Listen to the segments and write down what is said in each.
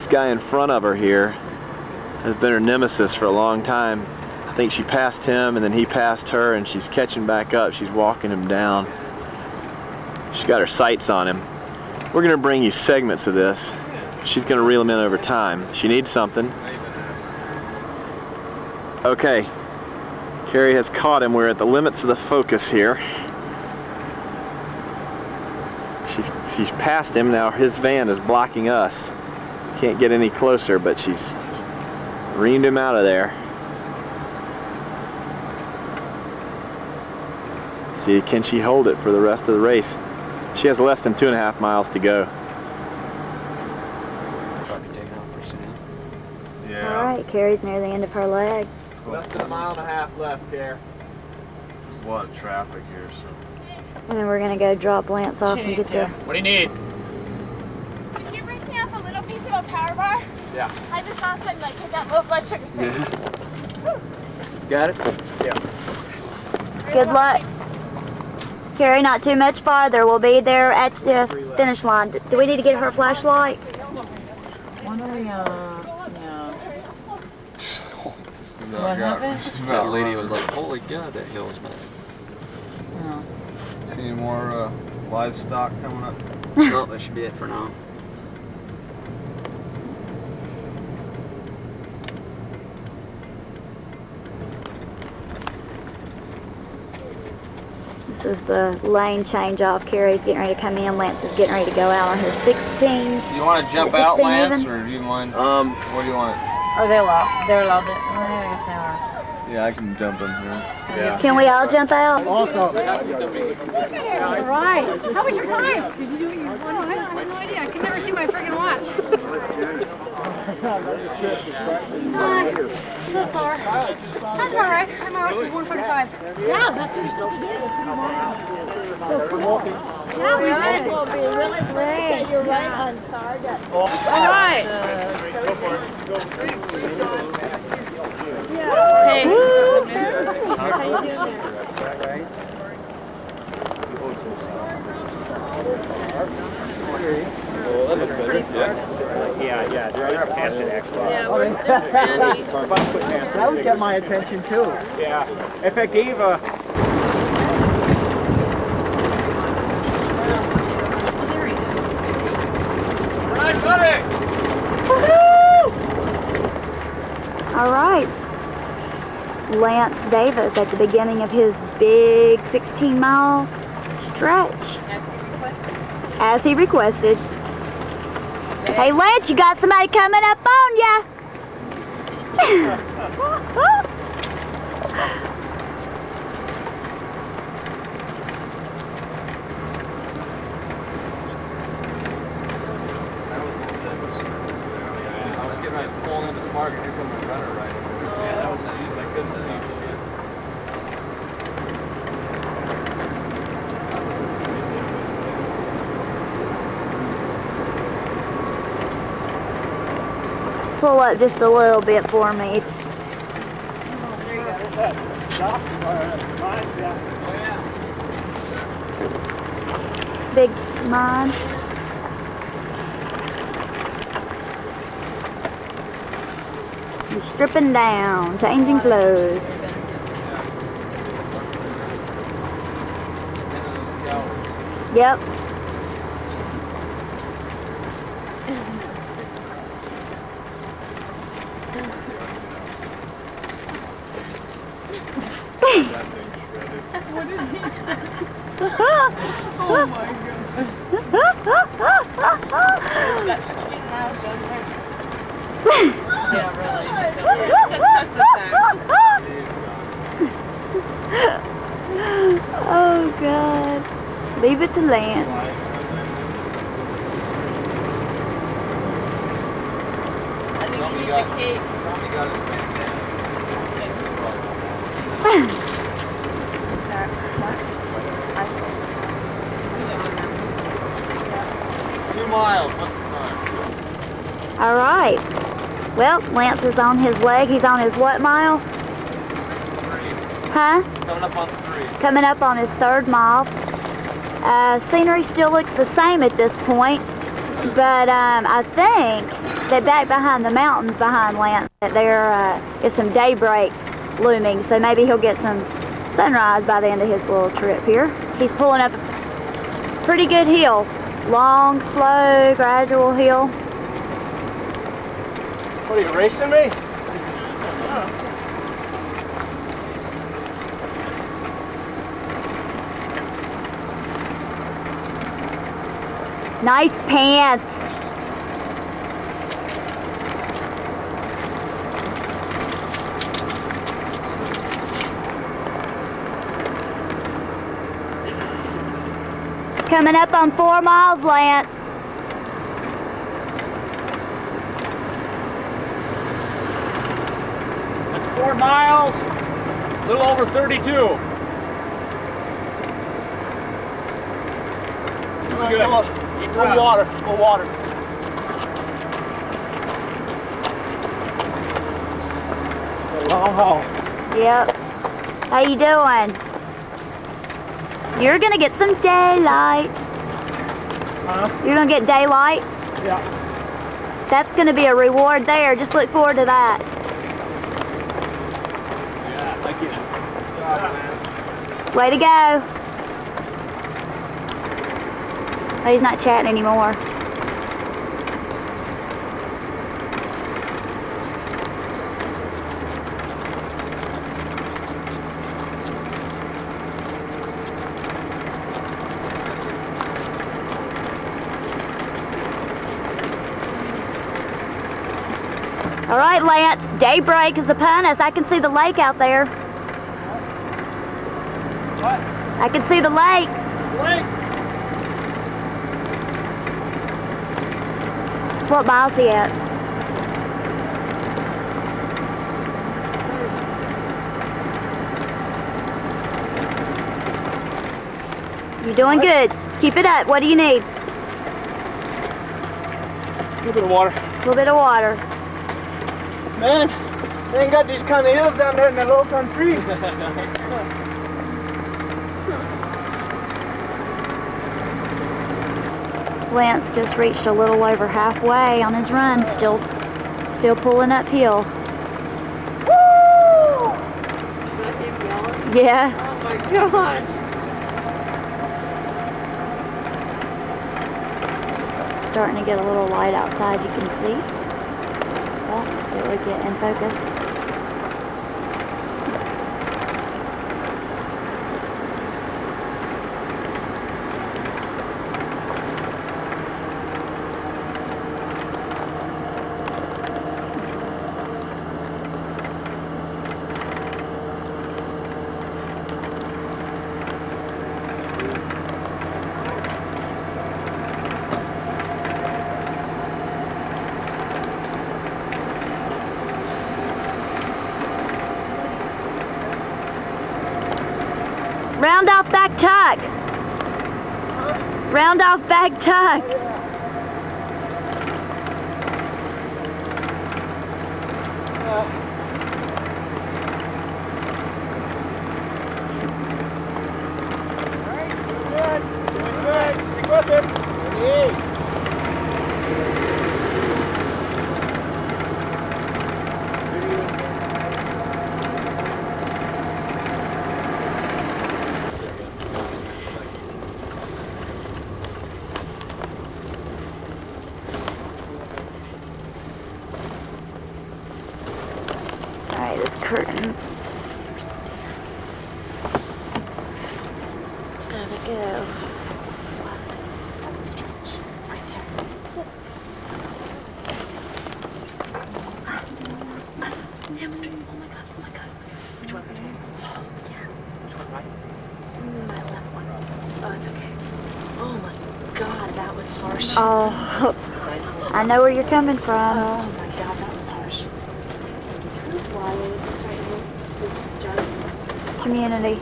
This guy in front of her here has been her nemesis for a long time. I think she passed him and then he passed her, and she's catching back up. She's walking him down. She's got her sights on him. We're gonna bring you segments of this. She's gonna reel him in over time. She needs something. Okay, Kerri has caught him. We're at the limits of the focus here. She's passed him now. His van is blocking us. Can't get any closer, but she's reamed him out of there. See, can she hold it for the rest of the race? She has less than 2.5 miles to go. Yeah. All right, Kerri's near the end of her leg. Less than 1.5 miles left, Kerri. There's a lot of traffic here, so. And then we're gonna go drop Lance off and get the. What do you need? Could you bring me up a little piece of a power bar? Yeah. I just saw something like hit that low blood sugar thing. Got it? Yeah. Good luck. Kerri, not too much farther. We'll be there at the finish line. Do we need to get her a flashlight? What happened? That lady was like, holy God, that hill is bad. Oh. See any more livestock coming up? Well, that should be it for now. This is the lane change off. Kerri's getting ready to come in. Lance is getting ready to go out on his 16. You want to jump out, Lance, or do you mind? What do you want? Are they allowed? They're allowed to. I guess they are. Yeah, I can jump in here. Yeah. Can we all jump out? Also. All right. How was your time? Did you do what you wanted to? I have no idea. I could never see my friggin' watch. So far. That's all right. My watch is 1:45. Yeah, that's what you're supposed to do. Yeah, we did. Will be really great. You're right on target. All right. Hey. How you doing? Yeah, they're past it actually. Yeah, there's Danny. That would get my attention too. Yeah, effectiva. All right. Lance Davis at the beginning of his big 16-mile stretch. As he requested. Hey Lance, you got somebody coming up on ya. Pull up just a little bit for me. Big mine. You're stripping down, changing clothes. Yep. What did he say? Oh my Yeah, really. Oh God. Leave it to Lance. I think he needs a cake. Miles, what's the time? All right. Well, Lance is on his leg. He's on his what mile? 3. Huh? Coming up on 3. Coming up on his 3rd mile. Scenery still looks the same at this point, but I think that back behind the mountains behind Lance, that there is some daybreak looming, so maybe he'll get some sunrise by the end of his little trip here. He's pulling up a pretty good hill. Long, slow, gradual hill. What are you racing me? Nice pants. Coming up on 4 miles, Lance. That's 4 miles. A little over 32. Good. Little water. Little water. A long haul. Yep. How you doing? You're gonna get some daylight. Huh? You're gonna get daylight? Yeah. That's gonna be a reward there. Just look forward to that. Yeah, thank you. Good job, man. Way to go. Oh, he's not chatting anymore. All right, Lance, daybreak is upon us. I can see the lake out there. What? I can see the lake. Lake. What mile's he at? You're doing good. Keep it up. What do you need? A little bit of water. A little bit of water. Man, they ain't got these kind of hills down there in the low country. Lance just reached a little over halfway on his run, still pulling uphill. Woo! Is that him yelling? Yeah. Oh my God. Starting to get a little light outside, you can see. Oh, it would get in focus. Round off back tuck. Round off back tuck. Alright, doing good. Doing good. Stick with it. Hey. Alright, this curtain's. There we go. That's a stretch right there. Hamstring. Oh my god, oh my god. Which one? Yeah. Which one, right? My left one. Oh, it's okay. Oh my god, that was harsh. Oh, I know where you're coming from. Oh my god, that was harsh. Whose line is this right here? This jug? Community.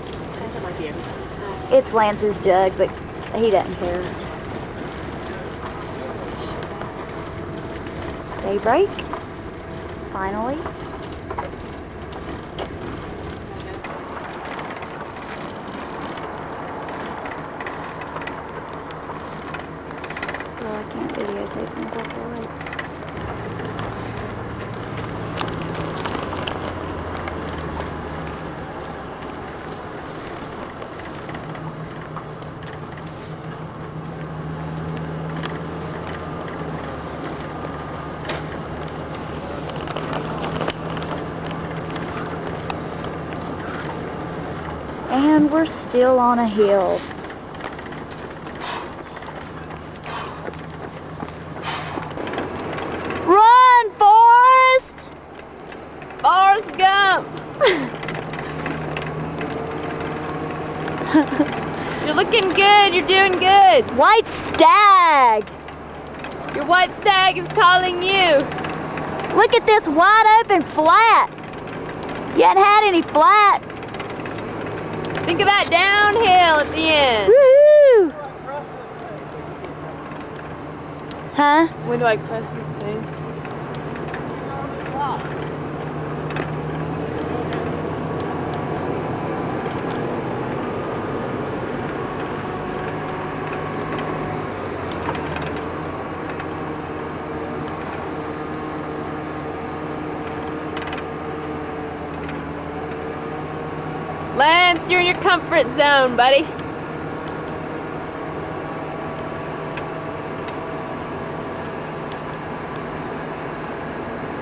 Just like you. It's Lance's jug, but he doesn't care. Daybreak. Finally. Well, I can't videotape until the lights. And we're still on a hill. Run, Forrest! Forrest Gump! You're looking good, you're doing good. White stag! Your white stag is calling you. Look at this wide open flat. You hadn't had any flat. Think of that downhill at the end. Woohoo! Huh? When do I press this thing? Lance, you're in your comfort zone, buddy.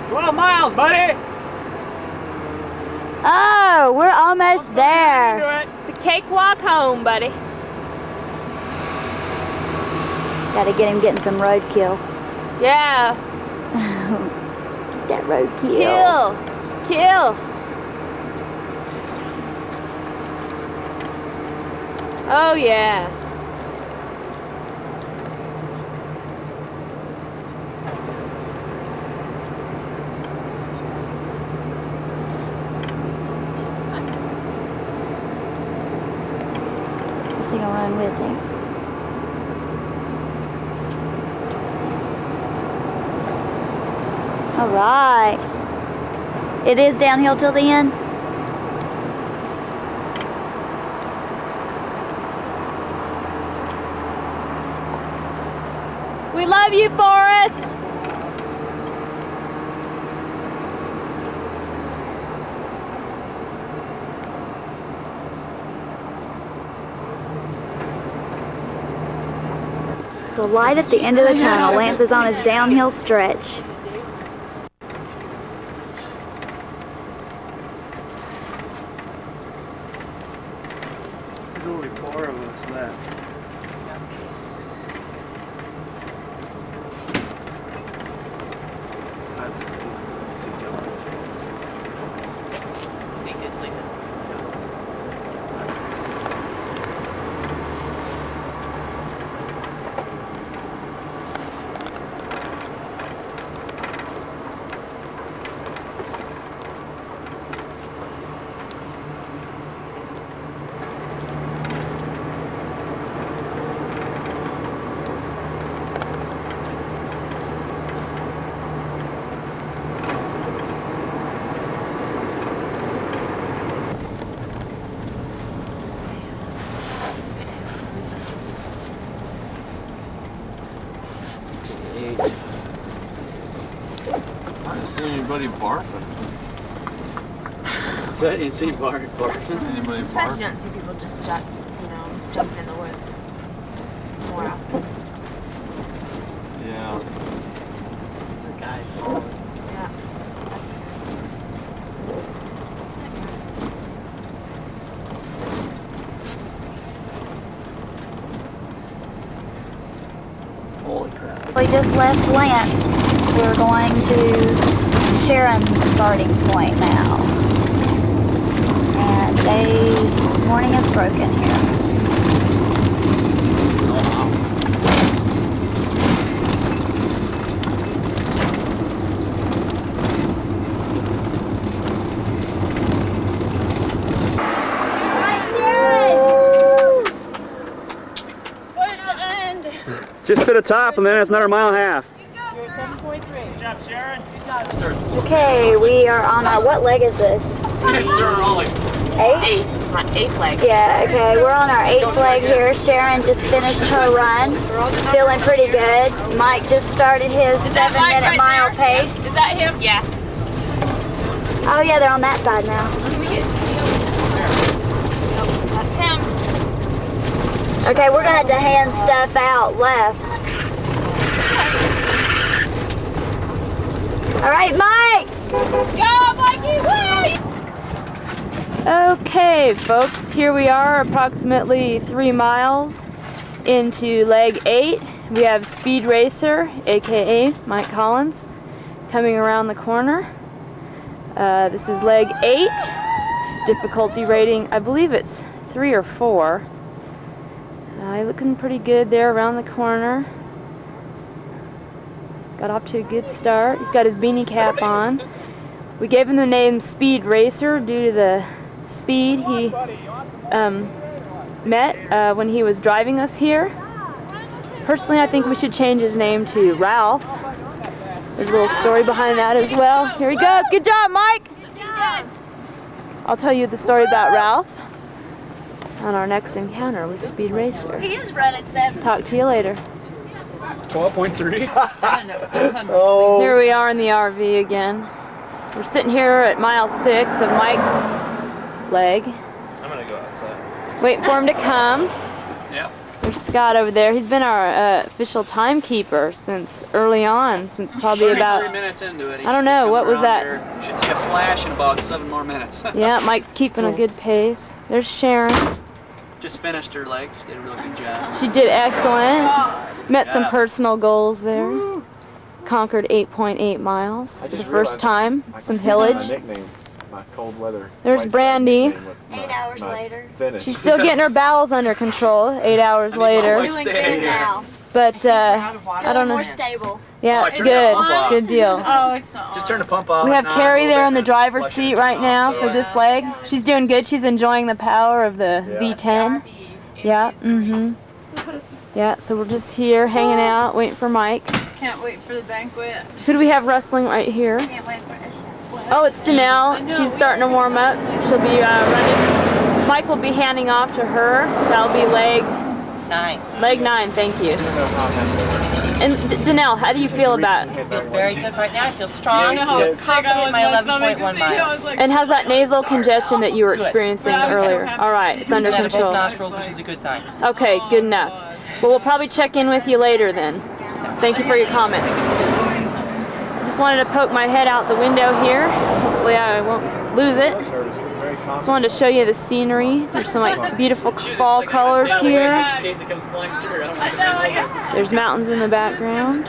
12 miles, buddy. Oh, we're almost there. It's a cakewalk home, buddy. Gotta get him getting some roadkill. Yeah. Get that roadkill. Kill. Kill. Oh, yeah. Who's he gonna run with him? All right. It is downhill till the end. We love you, Forrest. The light at the end of the tunnel. Lance is on his downhill stretch. There's only 4 of us left. I didn't see anybody barfing. So I didn't see barfing. Anybody I'm surprised barfing? you don't see people just jumping in the woods more often. Yeah. The guy. Yeah, that's good. Holy crap. We just left Lance. We're going to Sharon's starting point now. And morning is broken here. Where's the end? Just to the top, and then it's another mile and a half. You're 7.3. Good job, Sharon. Okay, we are on our, what leg is this? Eight? My 8th leg. Yeah, okay, we're on our 8th leg here. Sharon just finished her run, feeling pretty good. Mike just started his 7-minute mile pace. Is that him? Yeah. Oh yeah, they're on that side now. Let me get. Nope, that's him. Okay, we're gonna have to hand stuff out left. All right, Mike. Go, Mikey! Woo! Okay, folks, here we are approximately 3 miles into leg 8. We have Speed Racer, aka Mike Collins, coming around the corner. This is leg 8. Difficulty rating, I believe it's 3 or 4. Looking pretty good there around the corner. Got off to a good start. He's got his beanie cap on. We gave him the name Speed Racer due to the speed he met when he was driving us here. Personally, I think we should change his name to Ralph. There's a little story behind that as well. Here he goes. Good job, Mike. I'll tell you the story about Ralph on our next encounter with Speed Racer. He is running 7. Talk to you later. 12.3. Here we are in the RV again. We're sitting here at mile 6 of Mike's leg. I'm gonna go outside. Waiting for him to come. Yeah. There's Scott over there. He's been our official timekeeper since early on, since probably about 3 minutes into it. I don't know, what was that? Here. Should see a flash in about 7 more minutes. Yeah, Mike's keeping a good pace. There's Sharon. Just finished her leg. She did a really good job. She did excellent. Met some personal goals there. Conquered 8.8 miles for the first time. Some hillage. My cold weather. There's Brandy. 8 hours later. She's still getting her bowels under control 8 hours later. Doing good now. But I don't know. More stable. Yeah, good. Good deal. Oh, it's not. Just turn the pump off. We have Kerri there in the driver's seat right now for this leg. She's doing good. She's enjoying the power of the V10. Yeah, yeah, so we're just here hanging out, waiting for Mike. Can't wait for the banquet. Who do we have wrestling right here? Can't wait for this. Oh, it's Danielle. She's starting to warm up. She'll be running. Mike will be handing off to her. That'll be leg 9. Leg 9, thank you. And Danielle, how do you feel about it? I feel very good right now. I feel strong. I feel confident in my 11.1 miles. And how's that nasal congestion that you were experiencing earlier? All right, it's under Out of both control. nostrils, which is a good sign. Okay, good enough. Well, we'll probably check in with you later then. Thank you for your comments. Just wanted to poke my head out the window here. Hopefully I won't lose it. Just wanted to show you the scenery. There's some like beautiful fall colors here. There's mountains in the background.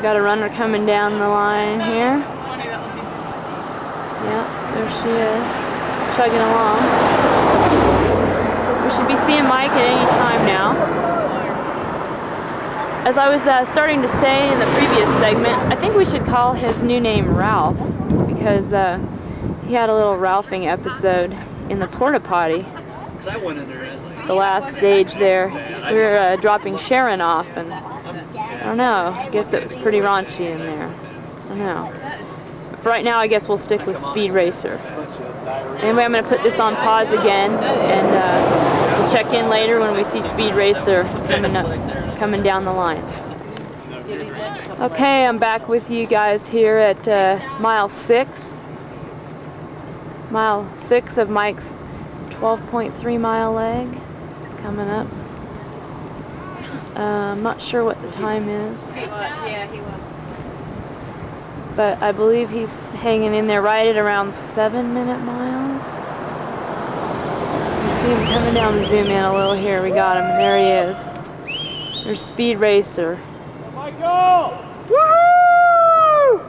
Got a runner coming down the line here. Yeah, there she is, chugging along. We should be seeing Mike at any time now. As I was starting to say in the previous segment, I think we should call his new name Ralph, because he had a little Ralphing episode in the porta potty. The last stage there, we were dropping Sharon off, and I don't know, I guess it was pretty raunchy in there. I don't know. But for right now, I guess we'll stick with Speed Racer. Anyway, I'm going to put this on pause again, and we'll check in later when we see Speed Racer coming down the line. Okay, I'm back with you guys here at mile 6. Mile 6 of Mike's 12.3 mile leg. It's coming up. I'm not sure what the time is. Yeah, he will. But I believe he's hanging in there right at around 7-minute miles. You can see him coming down. Zoom in a little here. We got him. There he is. There's Speed Racer. Michael! Woo!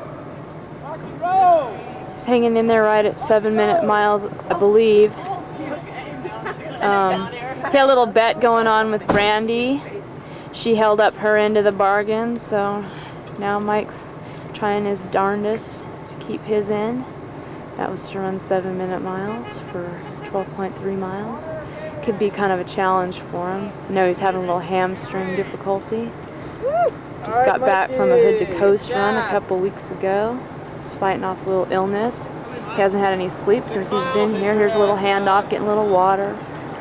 Rock and roll! He's hanging in there right at 7-minute miles, I believe. He had a little bet going on with Brandy. She held up her end of the bargain, so now Mike's trying his darndest to keep his end. That was to run 7-minute miles for 12.3 miles. Could be kind of a challenge for him. I know he's having a little hamstring difficulty. Just got back from a hood to coast run a couple weeks ago. He's fighting off a little illness. He hasn't had any sleep since he's been here. Here's a little handoff, getting a little water.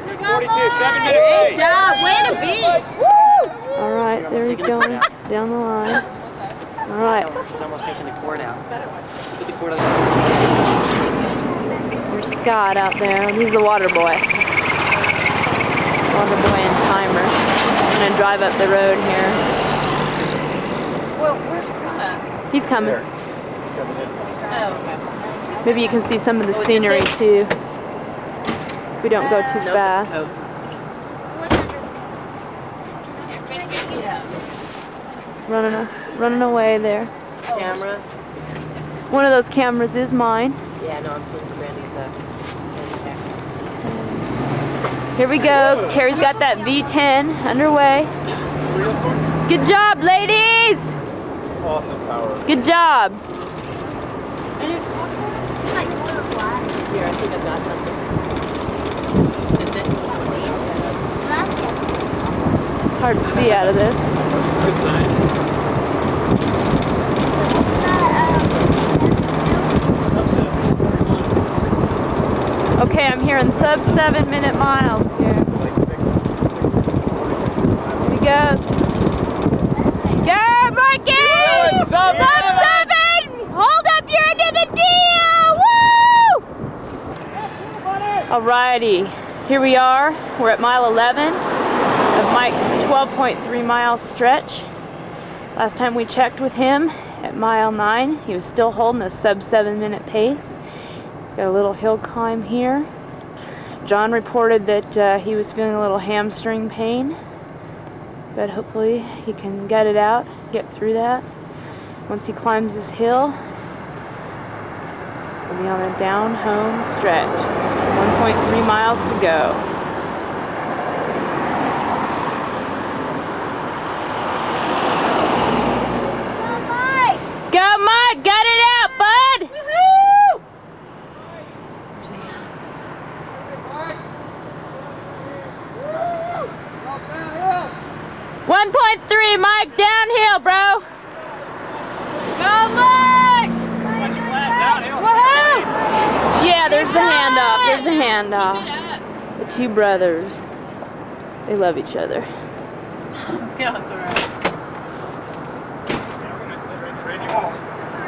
42, 7-minute pace. Good job, way to be. All right, there he's going down the line. All right. She's almost taking the cord out. Put the cord out. There's Scott out there. He's the water boy. Water boy and timer. I'm gonna drive up the road here. Well, where's Scott? He's coming. Oh, Maybe you can see some of the scenery too. If we don't go too fast. Running away there. Camera. One of those cameras is mine. Yeah, no, I'm putting Brandy's up. Here we go. Kerri's got that V10 underway. Good job, ladies! Awesome power. Good job. Here, I think I've got something. Is it? It's hard to see out of this. Good sign. Okay, I'm hearing sub 7 minute miles here. Here we go. Go, Marky! Sub 7! Hold up your end of the deal! Woo! Alrighty, here we are. We're at mile 11 of Mike's 12.3 mile stretch. Last time we checked with him at mile 9, he was still holding a sub 7 minute pace. Got a little hill climb here. John reported that he was feeling a little hamstring pain, but hopefully he can get it out, get through that. Once he climbs this hill, we'll be on the down home stretch. 1.3 miles to go. Go Mike, got it out, bud! 1.3, Mike, downhill, bro. Go, Mike! Much flat downhill. Woohoo! Yeah, there's the handoff. There's the handoff. The two brothers. They love each other. Get off the road.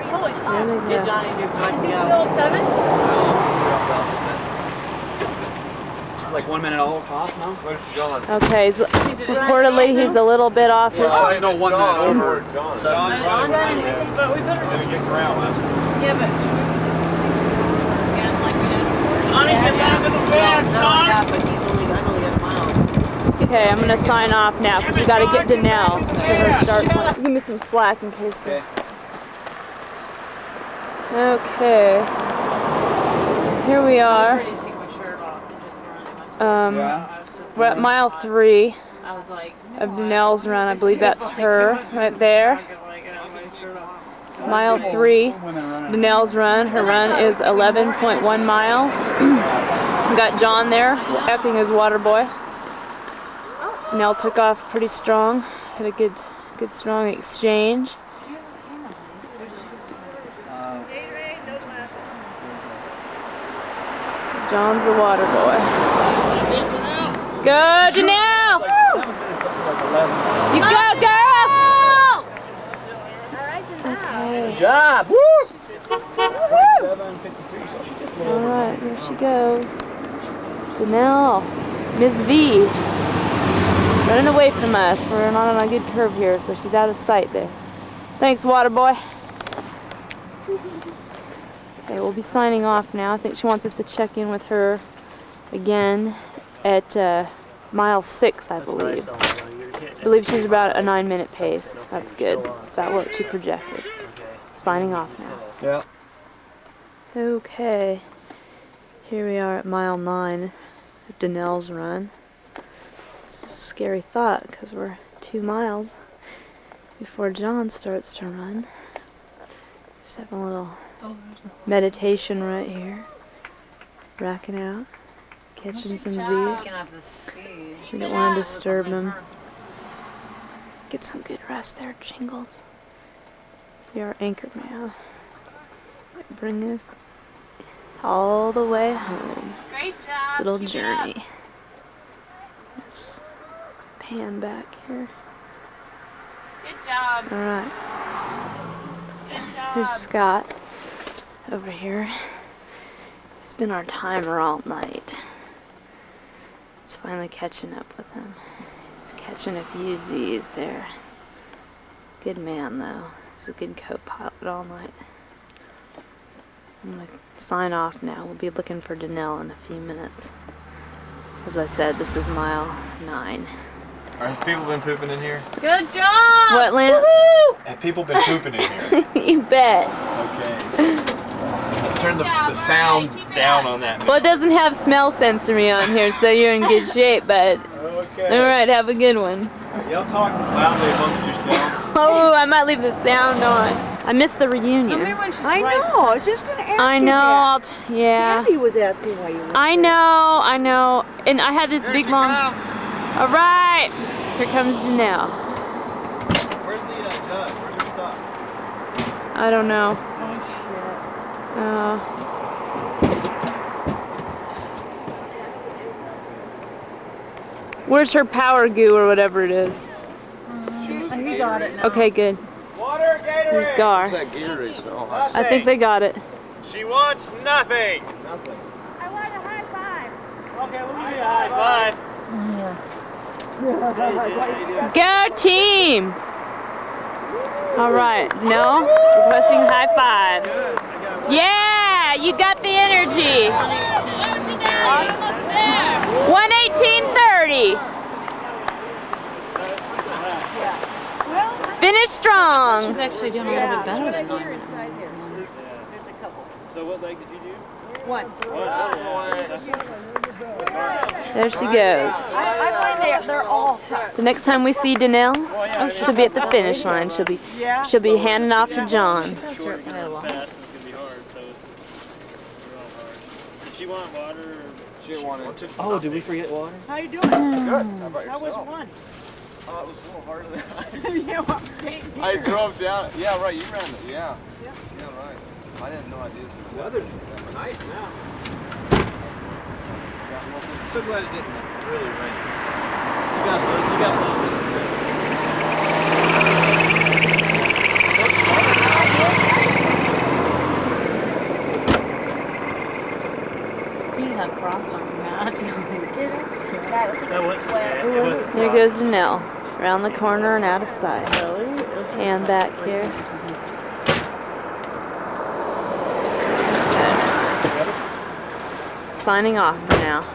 Holy shit. There they Get go. Johnny here so I Is can he go. still 7? Like 1 minute all off now. Where's John? Okay, so reportedly he's a little bit off his... I know 1 minute over. John's But we better... Didn't get ground last time. Yeah, but... Again, like we did before. Johnny, get back to the van, No, son! yeah, but I've only got a mile. Okay, I'm gonna sign off now because we gotta get Danielle to her start point. Give me some slack in case. Okay. Here we are. I was ready to take my shirt off and just run. We're at mile 3 I was like, of Danielle's run. I believe that's her right there. Mile 3, Danielle's run. Her run is 11.1 miles. We got John there, epping his water boy. Danielle took off pretty strong. Had a good strong exchange. John's the water boy. Go, Danielle! You go, girl! Okay. Good job! Woo! 7:53, so she just All right, there she goes. Danielle, Ms. V, running away from us. We're not on a good curve here, so she's out of sight there. Thanks, water boy. Okay, we'll be signing off now. I think she wants us to check in with her again at mile 6, I believe. I believe she's about a 9-minute pace. That's good. That's about what she projected. Signing off now. Yeah. Okay. Here we are at mile 9 of Danielle's run. It's a scary thought because we're 2 miles before John starts to run. Just have a little meditation right here. Racking out. Catching some Z's. We don't want to disturb them. Get some good rest there, Jingles. We are anchored now. Bring us all the way home. great job. This little journey. Just pan back here. Good job. Alright. Good job. Here's Scott over here. He's been our timer all night. It's finally catching up with him. He's catching a few Z's there. Good man though. He's a good co-pilot all night. I'm gonna sign off now. We'll be looking for Danielle in a few minutes. As I said, this is mile 9. Have people been pooping in here? Good job! What, Lance? Have people been pooping in here? You bet. Okay. Let's turn the sound down on that. Well, it doesn't have smell sensory on here, so you're in good shape, bud. Okay. Alright, have a good one. Y'all talk loudly amongst yourselves. Oh, I might leave the sound on. I missed the reunion. I know. I was just going to ask I you know. that. Yeah. Sammy was asking why you were I know. And I had this big long. All right. Here comes Danielle. Where's the judge? Where's your stuff? I don't know. Where's her power goo or whatever it is? He got it now. Okay, good. Water, Gatorade. Here's Gar. What's that Gatorade so? I think they got it. She wants nothing. Nothing. I want a high five. Okay, we'll give you a high five. Go team! All right, no, requesting high fives. Yeah, you got the energy. 1:18:30. Finish strong. She's actually doing a little bit better than 9 minutes. There's a couple. So what leg did you do? One. There she goes. I find they're all tough. The next time we see Danielle, she'll be at the finish line. She'll be handing off to John. Short and fast, and it's gonna be hard. So it's they're all hard. Did she want water? Or She didn't want it. oh, did we forget water? How you doing? Good. How about How was yourself? one? Oh, it was a little harder than Yeah, well, same I here. drove down. Yeah, right. You ran it. Yeah. Yeah, right. I didn't know I did. The weather's nice now. So glad it didn't really rain. You got low. You had frost on your hat. Did I? Yeah, I think it was sweat. There goes Danielle. Around the corner and out of sight. Hand back here. Okay. Signing off for now.